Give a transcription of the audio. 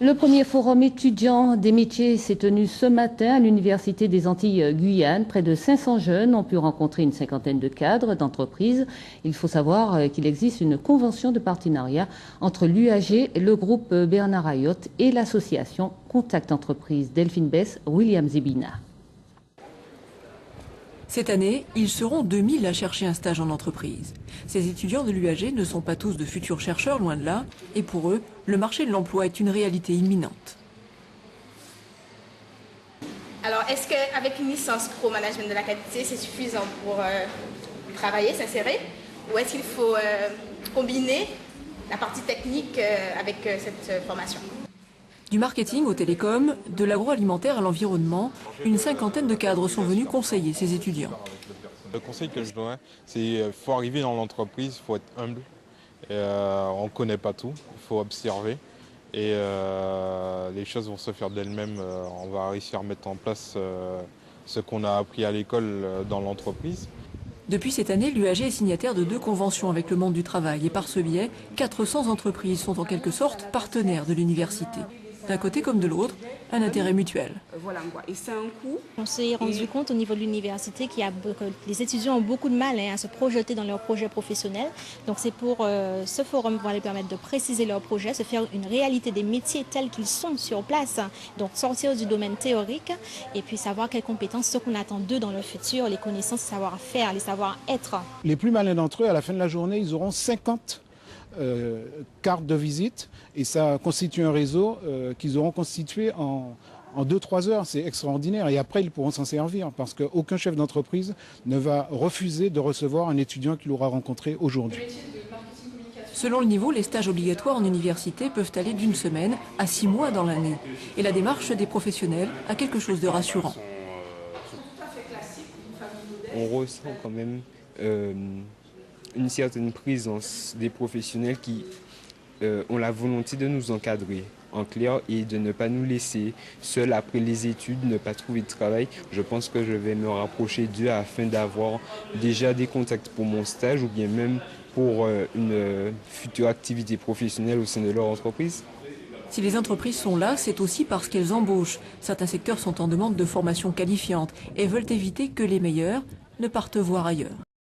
Le premier forum étudiant des métiers s'est tenu ce matin à l'Université des Antilles Guyane. Près de 500 jeunes ont pu rencontrer une cinquantaine de cadres d'entreprises. Il faut savoir qu'il existe une convention de partenariat entre l'UAG, le groupe Bernard Ayotte et l'association Contact Entreprise. Delphine Bess, William Zebina. Cette année, ils seront 2000 à chercher un stage en entreprise. Ces étudiants de l'UAG ne sont pas tous de futurs chercheurs, loin de là, et pour eux, le marché de l'emploi est une réalité imminente. Alors, est-ce qu'avec une licence pro management de la qualité, c'est suffisant pour travailler, s'insérer, ou est-ce qu'il faut combiner la partie technique avec cette formation ? Du marketing au télécom, de l'agroalimentaire à l'environnement, une cinquantaine de cadres sont venus conseiller ces étudiants. Le conseil que je donne, c'est qu'il faut arriver dans l'entreprise, il faut être humble. On ne connaît pas tout, il faut observer. Et les choses vont se faire d'elles-mêmes. On va réussir à mettre en place ce qu'on a appris à l'école dans l'entreprise. Depuis cette année, l'UAG est signataire de 2 conventions avec le monde du travail. Et par ce biais, 400 entreprises sont en quelque sorte partenaires de l'université. D'un côté comme de l'autre, un intérêt mutuel. Et c'est un coût. On s'est rendu compte au niveau de l'université que les étudiants ont beaucoup de mal à se projeter dans leurs projets professionnels. Donc c'est pour ce forum qui va les permettre de préciser leurs projets, se faire une réalité des métiers tels qu'ils sont sur place. Donc sortir du domaine théorique et puis savoir quelles compétences, ce qu'on attend d'eux dans le futur, les connaissances, les savoir-faire, les savoir-être. Les plus malins d'entre eux, à la fin de la journée, ils auront 50 cartes de visite et ça constitue un réseau qu'ils auront constitué en 2-3 heures. C'est extraordinaire et après ils pourront s'en servir parce qu'aucun chef d'entreprise ne va refuser de recevoir un étudiant qu'il aura rencontré aujourd'hui. Selon le niveau, les stages obligatoires en université peuvent aller d'1 semaine à 6 mois dans l'année. Et la démarche des professionnels a quelque chose de rassurant. On ressent quand même une certaine présence des professionnels qui ont la volonté de nous encadrer en clair et de ne pas nous laisser seuls après les études, ne pas trouver de travail. Je pense que je vais me rapprocher d'eux afin d'avoir déjà des contacts pour mon stage ou bien même pour une future activité professionnelle au sein de leur entreprise. Si les entreprises sont là, c'est aussi parce qu'elles embauchent. Certains secteurs sont en demande de formation qualifiante et veulent éviter que les meilleurs ne partent voir ailleurs.